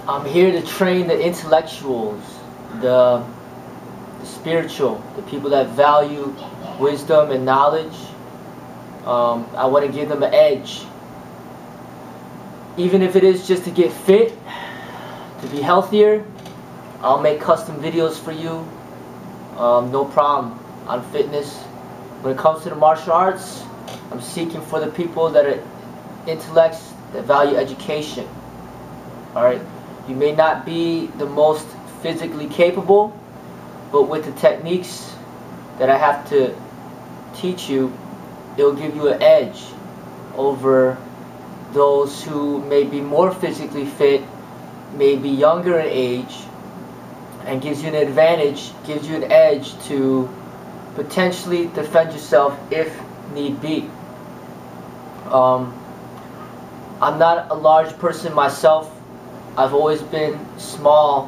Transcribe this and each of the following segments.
I'm here to train the intellectuals, the spiritual, the people that value wisdom and knowledge. I want to give them an edge. Even if it is just to get fit, to be healthier, I'll make custom videos for you. No problem on fitness. When it comes to the martial arts, I'm seeking for the people that are intellects, that value education. Alright? You may not be the most physically capable, but with the techniques that I have to teach you, it'll give you an edge over those who may be more physically fit, may be younger in age, and gives you an advantage, gives you an edge to potentially defend yourself if need be. I'm not a large person myself. I've always been smaller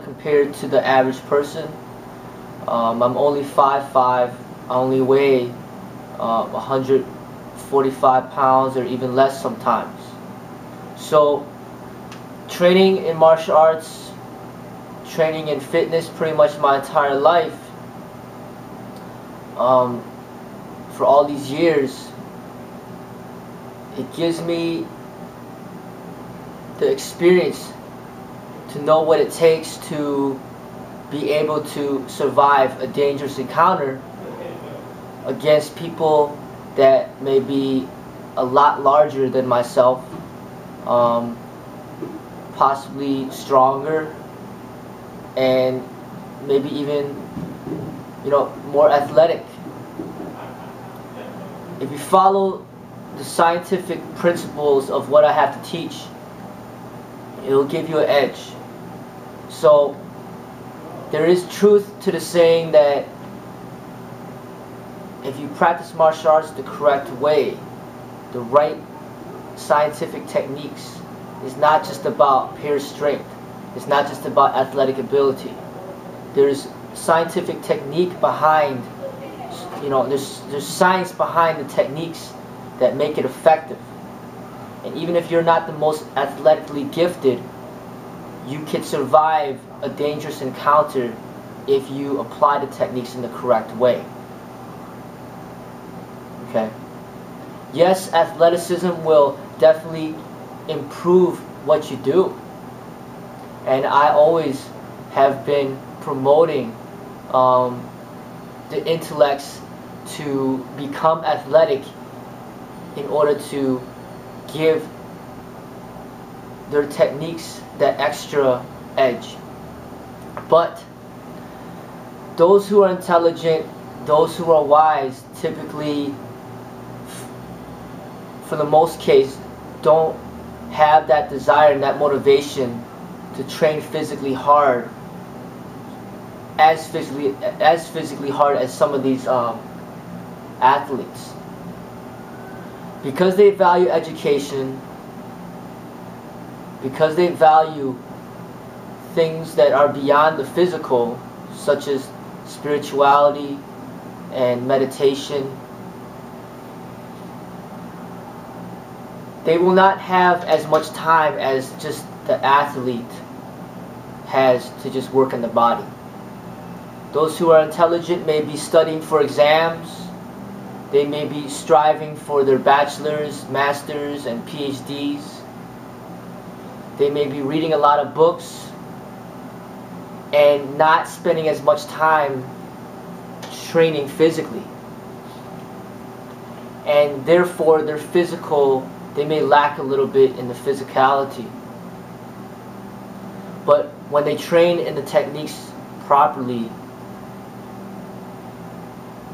compared to the average person. I'm only 5'5". I only weigh 145 pounds or even less sometimes. So training in martial arts, training in fitness pretty much my entire life, for all these years, it gives me the experience to know what it takes to be able to survive a dangerous encounter against people that may be a lot larger than myself, possibly stronger, and maybe even, more athletic. If you follow the scientific principles of what I have to teach, it'll give you an edge. So there is truth to the saying that if you practice martial arts the correct way, the right scientific techniques, it's not just about pure strength. It's not just about athletic ability. There's scientific technique behind, there's science behind the techniques that make it effective. And even if you're not the most athletically gifted, you can survive a dangerous encounter if you apply the techniques in the correct way. Okay? Yes, athleticism will definitely improve what you do. And I always have been promoting the intellects to become athletic in order to give their techniques that extra edge. But those who are intelligent, those who are wise, typically, for the most case, don't have that desire and that motivation to train physically hard, as physically hard as some of these athletes. Because they value education, because they value things that are beyond the physical, such as spirituality and meditation, they will not have as much time as just the athlete has to just work in the body. Those who are intelligent may be studying for exams. They may be striving for their bachelor's, master's, and PhDs. They may be reading a lot of books and not spending as much time training physically. And therefore, they may lack a little bit in the physicality. But when they train in the techniques properly,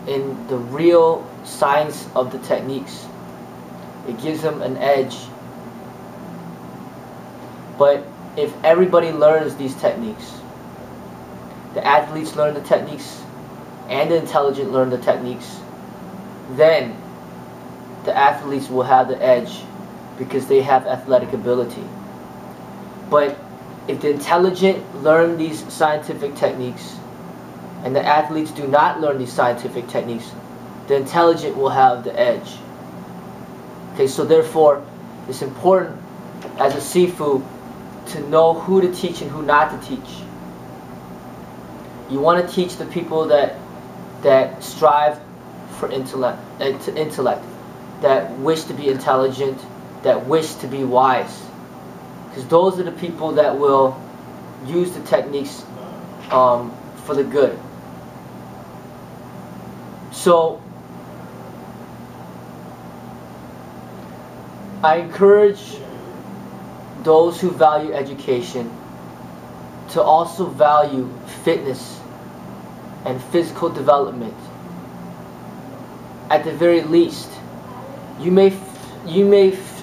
in the real science of the techniques, it gives them an edge. But if everybody learns these techniques, the athletes learn the techniques and the intelligent learn the techniques, then the athletes will have the edge because they have athletic ability. But if the intelligent learn these scientific techniques and the athletes do not learn these scientific techniques, the intelligent will have the edge. Okay, so therefore, it's important as a Sifu to know who to teach and who not to teach. You want to teach the people that strive for intellect, that wish to be intelligent, that wish to be wise. Because those are the people that will use the techniques for the good. So I encourage those who value education to also value fitness and physical development. At the very least, you may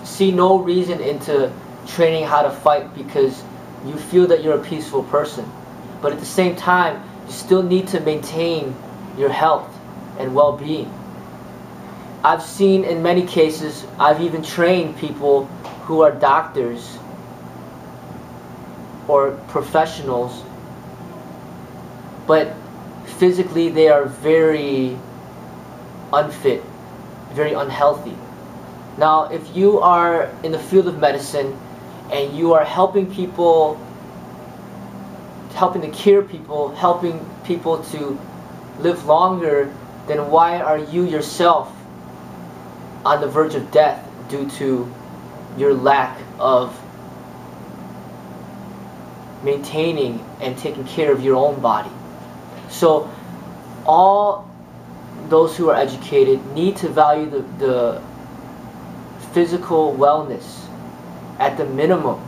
see no reason into training how to fight because you feel that you're a peaceful person. But at the same time, you still need to maintain your health and well-being. I've seen in many cases, I've even trained people who are doctors or professionals, but physically they are very unfit, very unhealthy. Now, if you are in the field of medicine and you are helping people, helping to cure people, helping people to live longer, then why are you yourself on the verge of death due to your lack of maintaining and taking care of your own body? So all those who are educated need to value the physical wellness at the minimum.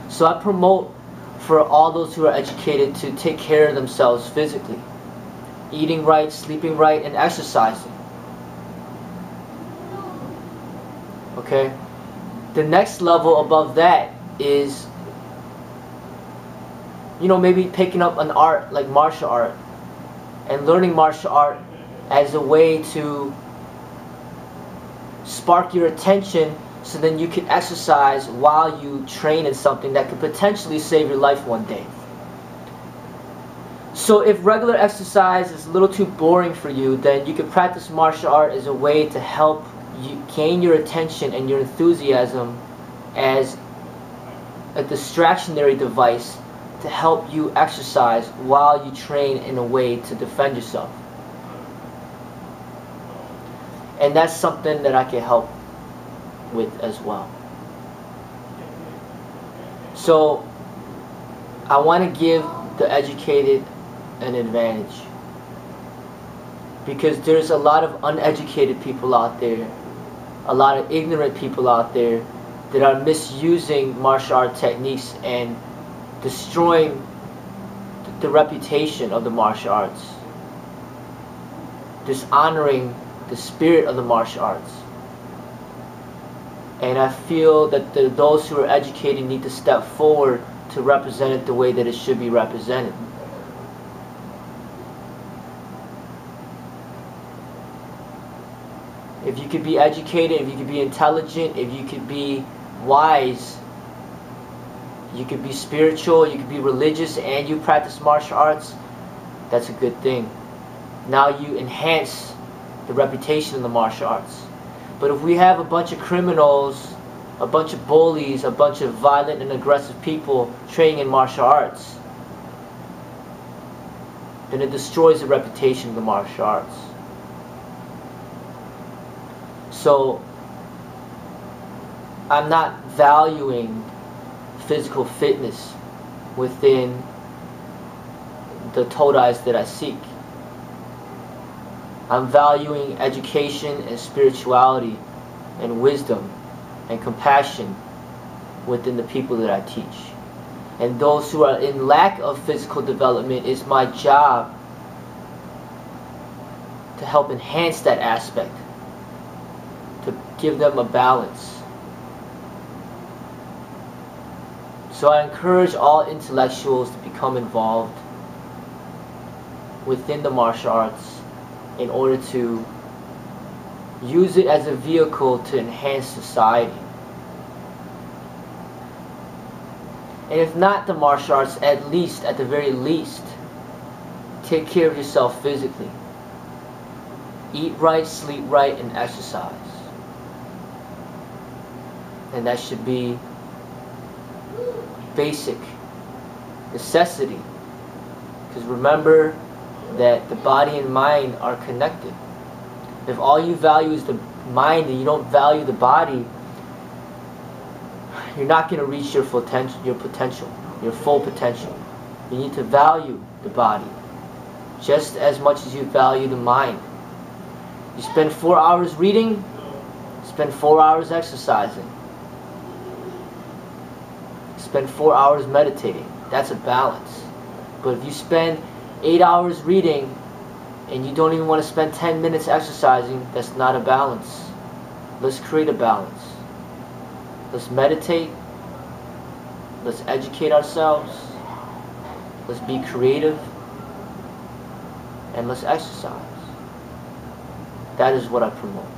So I promote for all those who are educated to take care of themselves physically, eating right, sleeping right, and exercising. Okay? The next level above that is, maybe picking up an art like martial art and learning martial art as a way to spark your attention so then you can exercise while you train in something that could potentially save your life one day. So if regular exercise is a little too boring for you, then you can practice martial art as a way to help you gain your attention and your enthusiasm as a distractionary device to help you exercise while you train in a way to defend yourself. And that's something that I can help with as well. So I want to give the educated an advantage, because there's a lot of uneducated people out there, a lot of ignorant people out there that are misusing martial art techniques and destroying the reputation of the martial arts, dishonoring the spirit of the martial arts. And I feel that those who are educated need to step forward to represent it the way that it should be represented. If you could be educated, if you could be intelligent, if you could be wise, you could be spiritual, you could be religious, and you practice martial arts, that's a good thing. Now you enhance the reputation of the martial arts. But if we have a bunch of criminals, a bunch of bullies, a bunch of violent and aggressive people training in martial arts, then it destroys the reputation of the martial arts. So I'm not valuing physical fitness within the todais that I seek. I'm valuing education and spirituality and wisdom and compassion within the people that I teach. And those who are in lack of physical development, it's my job to help enhance that aspect, to give them a balance. So I encourage all intellectuals to become involved within the martial arts in order to use it as a vehicle to enhance society. And if not the martial arts, at least, at the very least, take care of yourself physically. Eat right, sleep right, and exercise. And that should be basic necessity. Because remember that the body and mind are connected. If all you value is the mind and you don't value the body, you're not going to reach your full potential, your full potential. You need to value the body just as much as you value the mind. You spend 4 hours reading, spend 4 hours exercising. Spend 4 hours meditating. That's a balance. But if you spend 8 hours reading and you don't even want to spend 10 minutes exercising, that's not a balance. Let's create a balance. Let's meditate. Let's educate ourselves. Let's be creative. And let's exercise. That is what I promote.